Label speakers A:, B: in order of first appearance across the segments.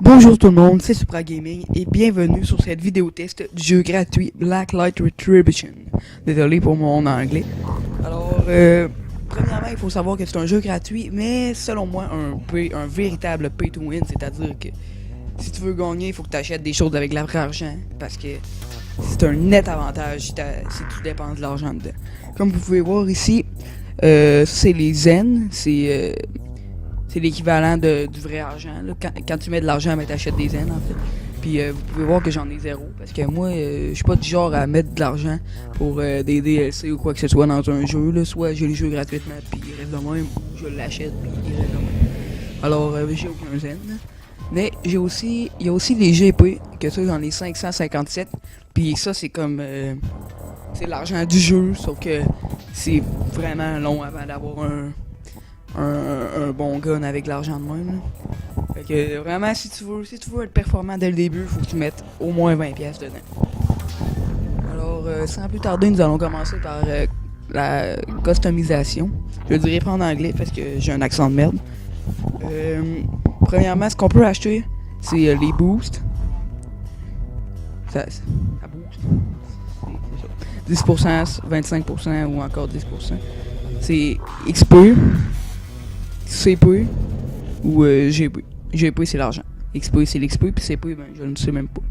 A: Bonjour tout le monde, c'est Supra Gaming et bienvenue sur cette vidéo test du jeu gratuit Blacklight Retribution. Désolé pour mon anglais. Alors, premièrement, il faut savoir que c'est un jeu gratuit, mais selon moi, un véritable pay to win, c'est-à-dire que si tu veux gagner, il faut que tu achètes des choses avec de l'argent, parce que c'est un net avantage si tu dépenses de l'argent dedans. Comme vous pouvez voir ici, c'est les zen, c'est l'équivalent du vrai argent. Là. Quand tu mets de l'argent, ben, t'achètes des zen en fait. Puis vous pouvez voir que j'en ai zéro. Parce que moi, je suis pas du genre à mettre de l'argent pour des DLC ou quoi que ce soit dans un jeu. Là. Soit je les joue gratuitement, puis il reste de même, ou je l'achète, puis il reste de même. Alors, j'ai aucun zen. Mais il y a aussi les GP, que ça j'en ai 557. Puis ça, c'est comme. C'est l'argent du jeu, sauf que c'est vraiment long avant d'avoir un bon gun avec l'argent de même. Là. Fait que vraiment, si tu veux être performant dès le début, faut que tu mettes au moins 20$ dedans. Alors, sans plus tarder, nous allons commencer par la customisation. Je dirais pas en anglais parce que j'ai un accent de merde. Premièrement, ce qu'on peut acheter, c'est les boosts. Ça boost. C'est ça. 10%, 25% ou encore 10%. C'est XP. CP ou GP. GP c'est l'argent. XP c'est l'XP, puis CP ben je ne sais même pas.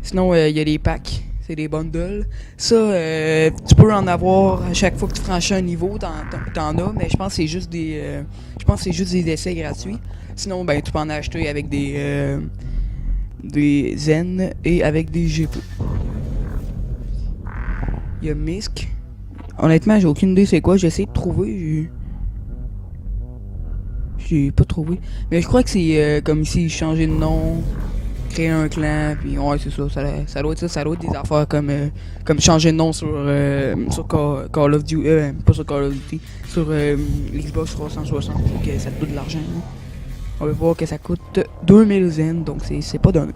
A: Sinon il y a les packs, c'est des bundles. Ça tu peux en avoir à chaque fois que tu franchis un niveau, t'en as, mais je pense que c'est juste des essais gratuits. Sinon ben tu peux en acheter avec des zen et avec des GP. Il y a Misk. Honnêtement j'ai aucune idée c'est quoi, j'essaie de trouver. J'ai pas trouvé. Mais je crois que c'est comme ici, changer de nom, créer un clan, puis ouais, c'est ça. Ça doit être ça. Ça doit être des affaires comme changer de nom sur Call of Duty. Pas sur Call of Duty. Sur l'Xbox 360. Donc ça te coûte de l'argent. On va voir que ça coûte 2000 zen. Donc c'est pas donné.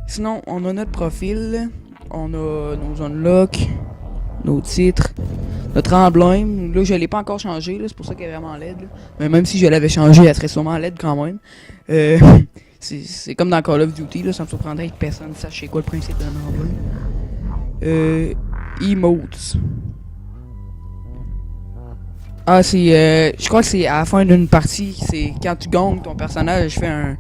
A: Sinon, on a notre profil. On a nos unlocks, nos titres. Notre emblème, là je l'ai pas encore changé, là, c'est pour ça qu'elle est vraiment LED. Là. Mais même si je l'avais changé, elle serait sûrement LED quand même. C'est comme dans Call of Duty, là, ça me surprendrait que personne sache c'est quoi le principe d'un emblème. Emotes. Ah, je crois que c'est à la fin d'une partie, c'est quand tu gagnes, ton personnage fait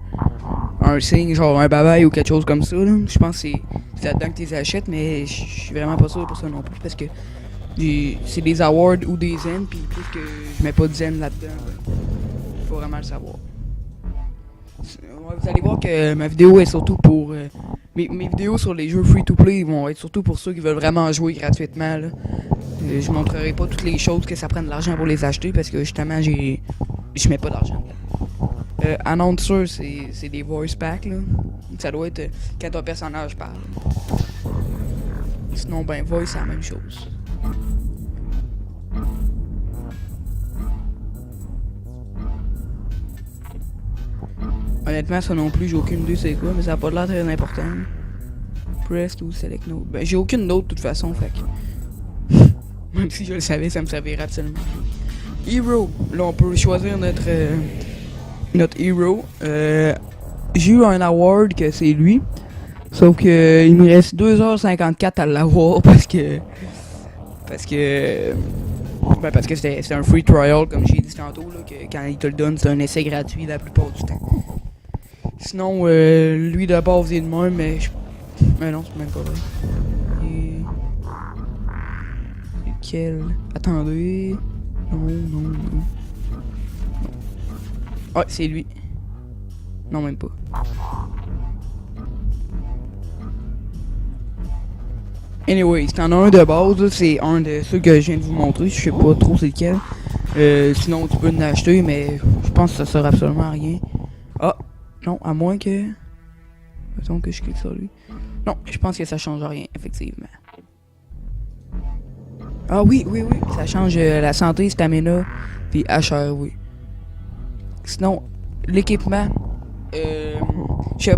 A: un signe, genre un bye-bye ou quelque chose comme ça. Là. Je pense que c'est là-dedans que tu les achètes, mais je suis vraiment pas sûr pour ça non plus, parce que c'est des awards ou des zen, puis plus que je mets pas de zen là-dedans, ben, faut vraiment le savoir. Vous allez voir que ma vidéo est surtout pour... mes vidéos sur les jeux free-to-play vont être surtout pour ceux qui veulent vraiment jouer gratuitement. Là. Je montrerai pas toutes les choses que ça prend de l'argent pour les acheter, parce que justement, je mets pas d'argent dedans. Announcer, c'est des voice packs, là. Ça doit être quand ton personnage parle. Sinon, ben, voice, c'est la même chose. Honnêtement, ça non plus, j'ai aucune idée c'est quoi, mais ça a pas l'air très important. Press ou select note. Ben, j'ai aucune note de toute façon, fait que... Même si je le savais, ça me servirait absolument. Hero. Là, on peut choisir notre hero. J'ai eu un award que c'est lui. Sauf que il me reste 2h54 à l'avoir parce que c'était un free trial, comme j'ai dit tantôt, là, que quand il te le donne, c'est un essai gratuit la plupart du temps. Sinon, lui de base il est de même, mais non, c'est même pas vrai. Lequel? Attendez. Non. Ouais, c'est lui. Non, même pas. Anyway, c'est en un de base, c'est un de ceux que je viens de vous montrer, je sais pas trop c'est lequel. Sinon tu peux en acheter, mais je pense que ça sert absolument à rien. Ah, non, à moins que... Attends que je clique sur lui. Non, je pense que ça change rien, effectivement. Ah oui, ça change la santé, stamina, puis HR, oui. Sinon, l'équipement, je sais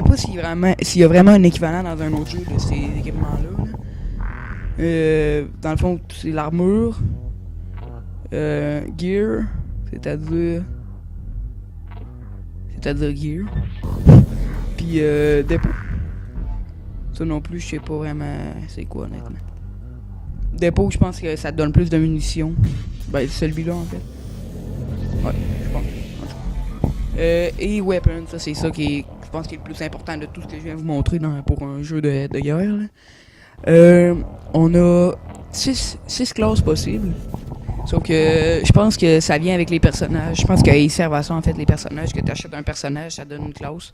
A: pas s'il y a vraiment un équivalent dans un autre jeu de ces équipements-là. Là. Dans le fond, c'est l'armure. Gear, c'est-à-dire c'est-à-dire gear. Puis dépôt. Ça non plus, je sais pas vraiment c'est quoi honnêtement. Dépôt, je pense que ça te donne plus de munitions. Ben, c'est celui-là en fait. Ouais, je pense. Et weapon, ça c'est ça qui est, je pense, qui est le plus important de tout ce que je viens de vous montrer pour un jeu de guerre. Là. On a 6 classes possibles. Sauf que je pense que ça vient avec les personnages. Je pense qu'ils servent à ça en fait, les personnages. Que tu achètes un personnage, ça donne une classe.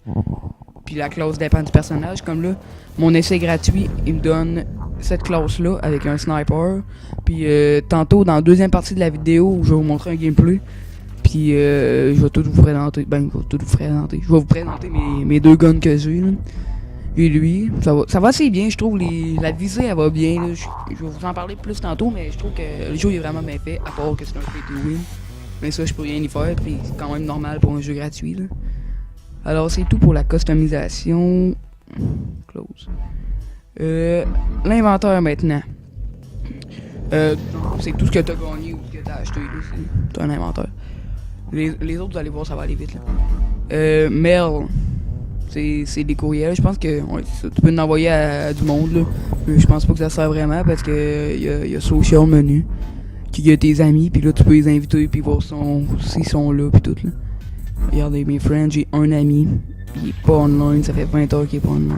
A: Puis la classe dépend du personnage. Comme là, mon essai gratuit, il me donne cette classe-là avec un sniper. Puis tantôt, dans la deuxième partie de la vidéo, où je vais vous montrer un gameplay. Puis je vais tout vous présenter. Ben, je vais tout vous présenter. Je vais vous présenter mes 2 guns que j'ai. Là. Et lui, ça va assez bien, je trouve. La visée, elle va bien. Là. Je vais vous en parler plus tantôt, mais je trouve que le jeu est vraiment bien fait, à part que c'est un pay to win. Mais ça, je peux rien y faire, puis c'est quand même normal pour un jeu gratuit. Là. Alors, c'est tout pour la customisation. Close. L'inventaire maintenant. C'est tout ce que tu as gagné ou ce que tu as acheté. C'est un inventaire. Les autres, vous allez voir, ça va aller vite. Là. Mail. C'est des courriels, je pense que ouais, ça, tu peux en envoyer à du monde là. Mais je pense pas que ça sert vraiment parce que y a social menu. Qui a tes amis, puis là tu peux les inviter puis voir s'ils sont là puis tout là. Regardez mes friends, j'ai un ami, il est pas online, ça fait 20 heures qu'il est pas online.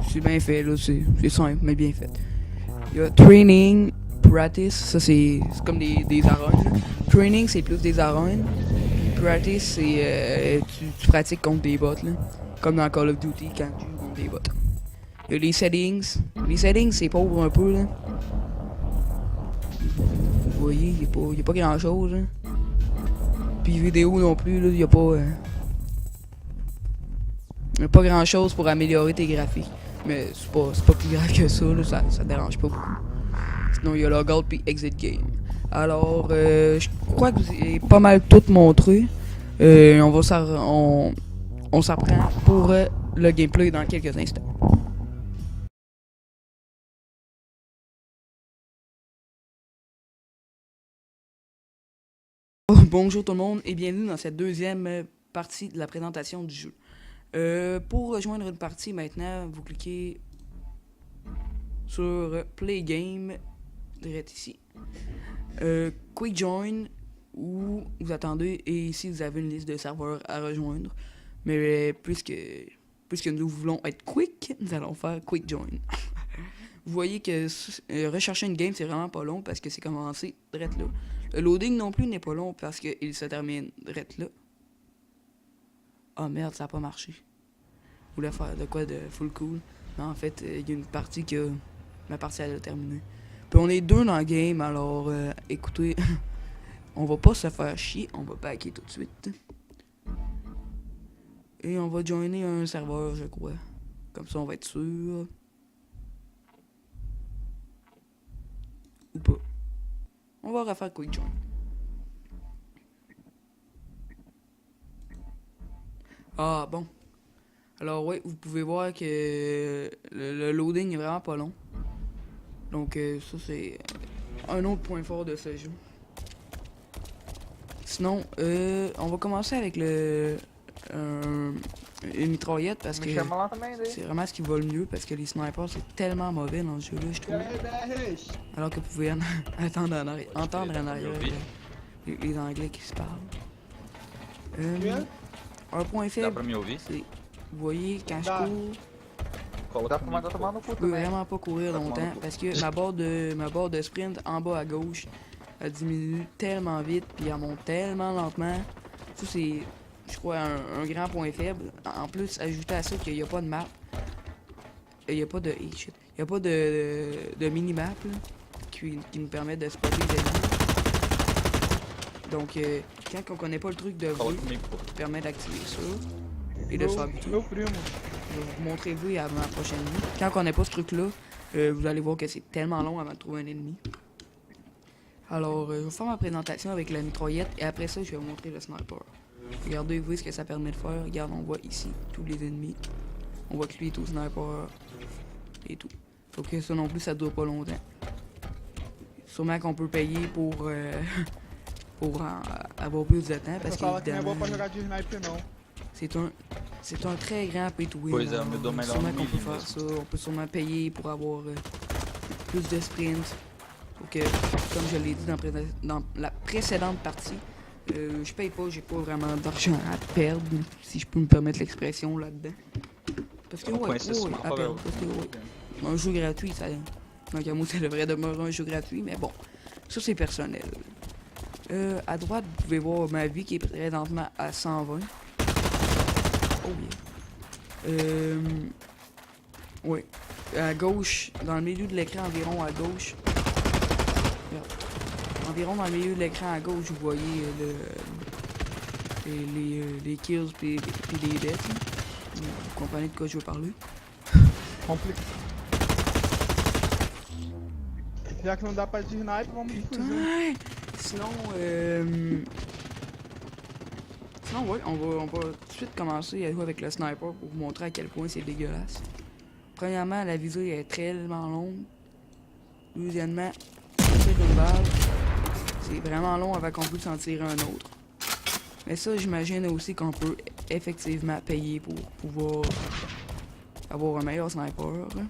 A: C'est bien fait là, c'est simple mais bien fait. Il y a training, practice, ça c'est comme des arènes. Training c'est plus des arènes. Puis practice c'est tu pratiques contre des bots là. Comme dans Call of Duty quand tu joues contre des bots. Il y a les settings. Les settings, c'est pauvre un peu, là. Vous voyez, il n'y a pas grand chose, hein. Puis vidéo non plus, là, il n'y a pas... y a pas grand chose pour améliorer tes graphiques. Mais c'est pas plus grave que ça, là, ça dérange pas beaucoup. Sinon, il y a logout puis exit game. Alors, je crois que vous avez pas mal tout montré. On s'apprend pour le gameplay dans quelques instants. Bonjour tout le monde et bienvenue dans cette deuxième partie de la présentation du jeu. Pour rejoindre une partie maintenant, vous cliquez sur Play Game, direct ici. Quick Join, où vous attendez et ici vous avez une liste de serveurs à rejoindre. Mais puisque nous voulons être quick, nous allons faire Quick Join. Vous voyez que rechercher une game c'est vraiment pas long parce que c'est commencé direct là. Le loading non plus n'est pas long parce qu'il se termine direct là. Ah merde, ça a pas marché. Je voulais faire de quoi de full cool. Mais en fait, il y a une partie que ma partie elle a terminé. Puis on est 2 dans le game, alors écoutez, on va pas se faire chier, on va packer tout de suite. Et on va joiner un serveur, je crois. Comme ça, on va être sûr. Ou pas. On va refaire Quick Join. Ah, bon. Alors, ouais, vous pouvez voir que le loading est vraiment pas long. Donc, ça, c'est un autre point fort de ce jeu. Sinon, on va commencer avec une mitraillette parce que c'est vraiment ce qui va le mieux parce que les snipers c'est tellement mauvais dans ce jeu là je trouve. Alors que vous pouvez entendre en arrière les anglais qui se parlent. Un point faible, c'est, vous voyez quand je cours, je peux vraiment pas courir longtemps parce que ma barre de sprint en bas à gauche elle diminue tellement vite puis elle monte tellement lentement. Ça c'est, je crois, un grand point faible. En plus, ajouter à ça qu'il n'y a pas de map. Il n'y a pas de... il y a pas de minimap qui nous permet de spotter les ennemis. Donc, quand on connaît pas le truc de V, ça permet d'activer ça et de s'habituer. Je vais vous montrer V avant la prochaine nuit. Quand on connaît pas ce truc-là, vous allez voir que c'est tellement long avant de trouver un ennemi. Alors, je vais faire ma présentation avec la mitraillette et après ça, je vais vous montrer le sniper. Regardez, vous voyez ce que ça permet de faire. Regarde, on voit ici tous les ennemis. On voit que lui est au sniper et tout. Donc ça non plus, ça dure pas longtemps. Sûrement qu'on peut payer pour avoir plus de temps parce que c'est c'est un très grand pay to win.
B: Pois é, o meu dom é lá
A: Sûrement
B: no
A: qu'on peut
B: milho
A: faire
B: mesmo.
A: ça. On peut sûrement payer pour avoir plus de sprints. Donc, comme je l'ai dit dans la précédente partie, je paye pas, j'ai pas vraiment d'argent à perdre, si je peux me permettre l'expression là-dedans. Parce que
B: Eu não
A: ouais,
B: conheço esse
A: ouais, à
B: mapa,
A: perdre. Parce que ouais, un jeu gratuit, ça. Donc à moi, ça devrait demeurer un jeu gratuit, mais bon, ça c'est personnel. À droite, vous pouvez voir ma vie qui est présentement à 120. Oh yeah. Oui. À gauche, dans le milieu de l'écran, environ à gauche. Regarde. Environ dans le milieu de l'écran à gauche, vous voyez les kills et les deaths. Là. Vous comprenez de quoi je veux parler?
C: Complicado. Já que não dá pra de sniper, vamos de fuzil.
A: Putain! Sinon, ouais, on va tout de suite commencer à jouer avec le sniper pour vous montrer à quel point c'est dégueulasse. Premièrement, la visée est tellement longue. Deuxièmement, tirer une balle, c'est vraiment long avant qu'on puisse en tirer un autre. Mais ça, j'imagine aussi qu'on peut effectivement payer pour pouvoir avoir un meilleur sniper. Hein.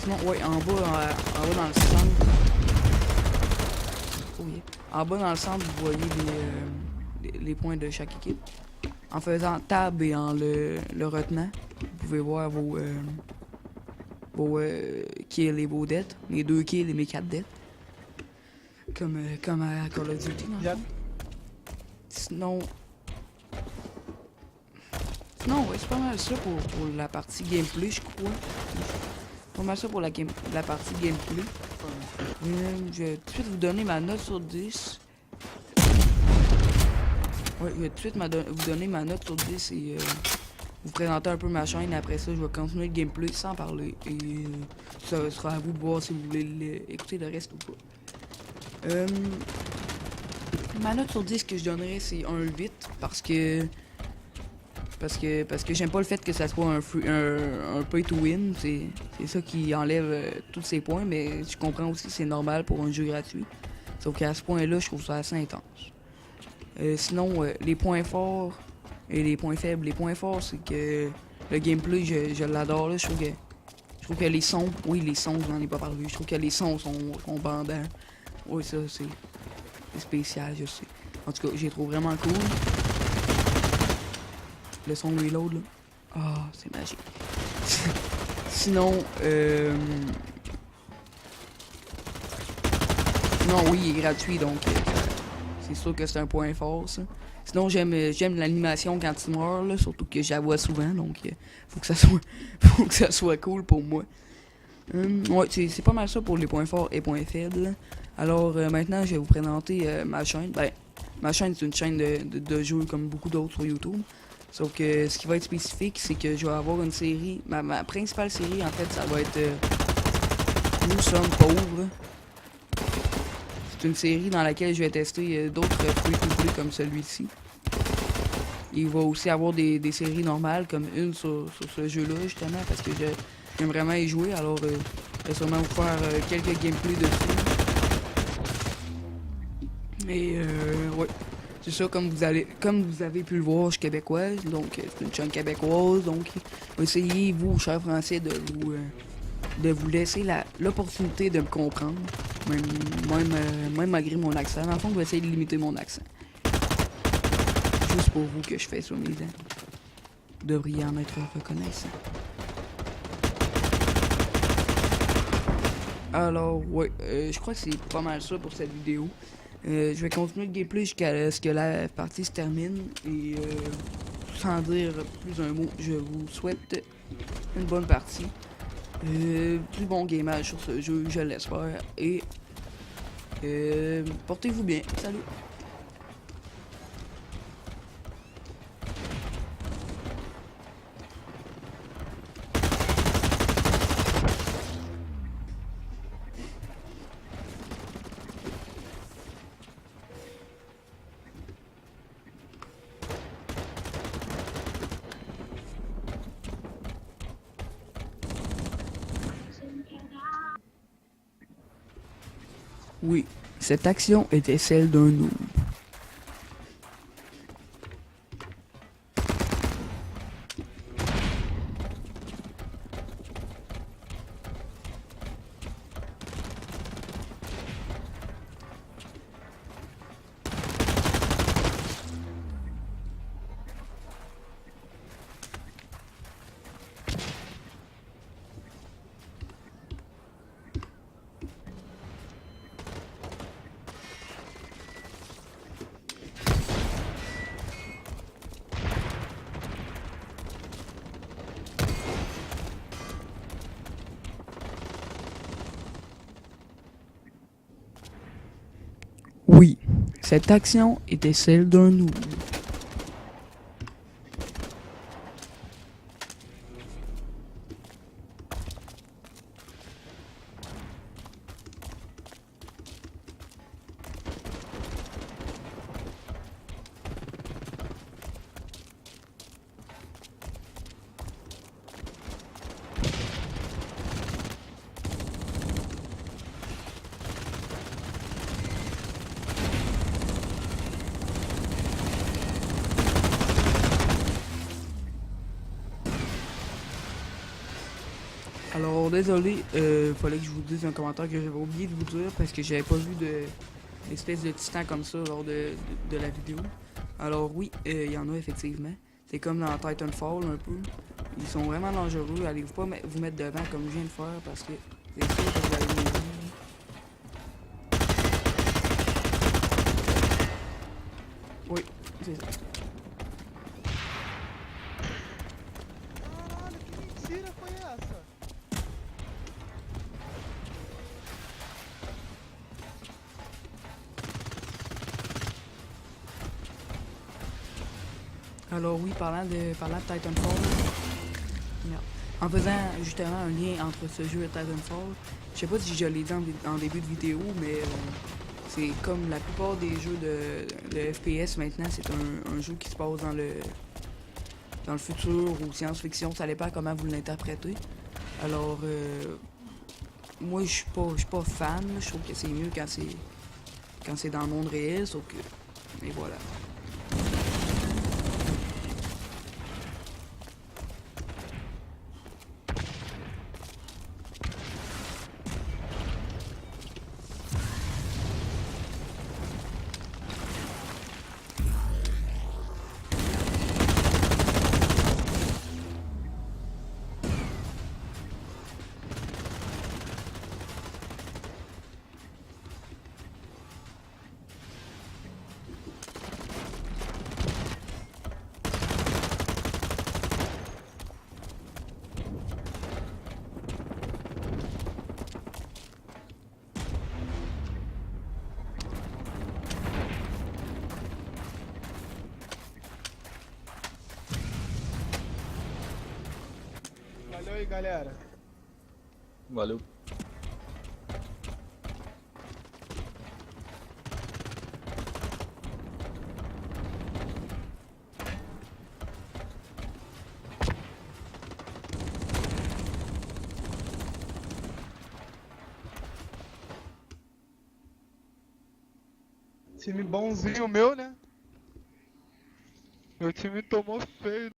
A: Sinon, ouais, en bas dans le centre. Oh yeah. En bas dans le centre, vous voyez les points de chaque équipe. En faisant tab et en le retenant, vous pouvez voir vos kills et vos deaths. Mes 2 kills et mes 4 deaths. Comme à Call of Duty, dans le fond. Sinon, ouais, c'est pas mal ça pour la partie gameplay, je crois. Pas mal ça pour la partie gameplay. Je vais tout de suite vous donner ma note sur 10. Ouais, je vais tout de suite vous donner ma note sur 10 et vous présenter un peu ma chaîne. Après ça, je vais continuer le gameplay sans parler. Et ça sera à vous de voir si vous voulez écouter le reste ou pas. Ma note sur 10 que je donnerais, c'est un 8 parce que j'aime pas le fait que ça soit un pay to win. C'est ça qui enlève tous ces points, mais je comprends aussi que c'est normal pour un jeu gratuit. Sauf qu'à ce point-là, je trouve ça assez intense. Sinon, les points forts et les points faibles. Les points forts, c'est que le gameplay, je l'adore. Je trouve que les sons, oui, les sons, je n'en ai pas parlé. Je trouve que les sons sont bandants. Oui, ça, c'est spécial, je sais. En tout cas, je les trouve vraiment cool. Le son reload, là. Ah, c'est magique. Sinon, non, oui, il est gratuit, donc c'est sûr que c'est un point fort, ça. Sinon, j'aime l'animation quand il meurt, là, surtout que je la vois souvent, donc faut que ça soit cool pour moi. Ouais, c'est pas mal ça pour les points forts et points faibles. Alors, maintenant, je vais vous présenter ma chaîne. Ben, ma chaîne, c'est une chaîne de jeux comme beaucoup d'autres sur YouTube. Sauf que ce qui va être spécifique, c'est que je vais avoir une série. Ma principale série, en fait, ça va être Nous sommes pauvres. C'est une série dans laquelle je vais tester d'autres free-to-play comme celui-ci. Il va aussi avoir des séries normales, comme une sur ce jeu-là, justement, parce que j'aime vraiment y jouer. Alors, je vais sûrement vous faire quelques gameplays dessus. Et ouais. C'est ça, comme vous avez pu le voir, je suis québécoise, donc c'est une chaîne québécoise, donc essayez, vous, chers Français, de vous laisser l'opportunité de me comprendre, même malgré mon accent. Dans le fond, je vais essayer de limiter mon accent. Juste pour vous que je fais ça, mes dents. Vous devriez en être reconnaissant. Alors, ouais, je crois que c'est pas mal ça pour cette vidéo. Je vais continuer le gameplay jusqu'à ce que la partie se termine. Et sans dire plus un mot, je vous souhaite une bonne partie. Du bon gamage sur ce jeu, je l'espère. Et portez-vous bien. Salut! Oui, cette action était celle d'un noob. Oui, cette action était celle d'un noob. Alors désolé, fallait que je vous dise un commentaire que j'avais oublié de vous dire parce que j'avais pas vu d'espèce de titan comme ça lors de la vidéo. Alors oui, il y en a effectivement. C'est comme dans Titanfall un peu. Ils sont vraiment dangereux. Allez-vous pas vous mettre devant comme je viens de faire parce que c'est sûr que vous allez mourir. Oui, c'est ça.
C: Caralho, que mentira foi essa?
A: Alors oui, parlant de Titanfall, merde. En faisant justement un lien entre ce jeu et Titanfall, je sais pas si je l'ai dit en début de vidéo, mais c'est comme la plupart des jeux de FPS maintenant, c'est un jeu qui se passe dans le futur ou science-fiction, ça dépend comment vous l'interprétez. Alors, moi je suis pas fan, je trouve que c'est mieux quand c'est dans le monde réel, sauf que, mais voilà.
C: Valeu aí, galera.
B: Valeu.
C: Time bonzinho meu, né? Meu time tomou feio.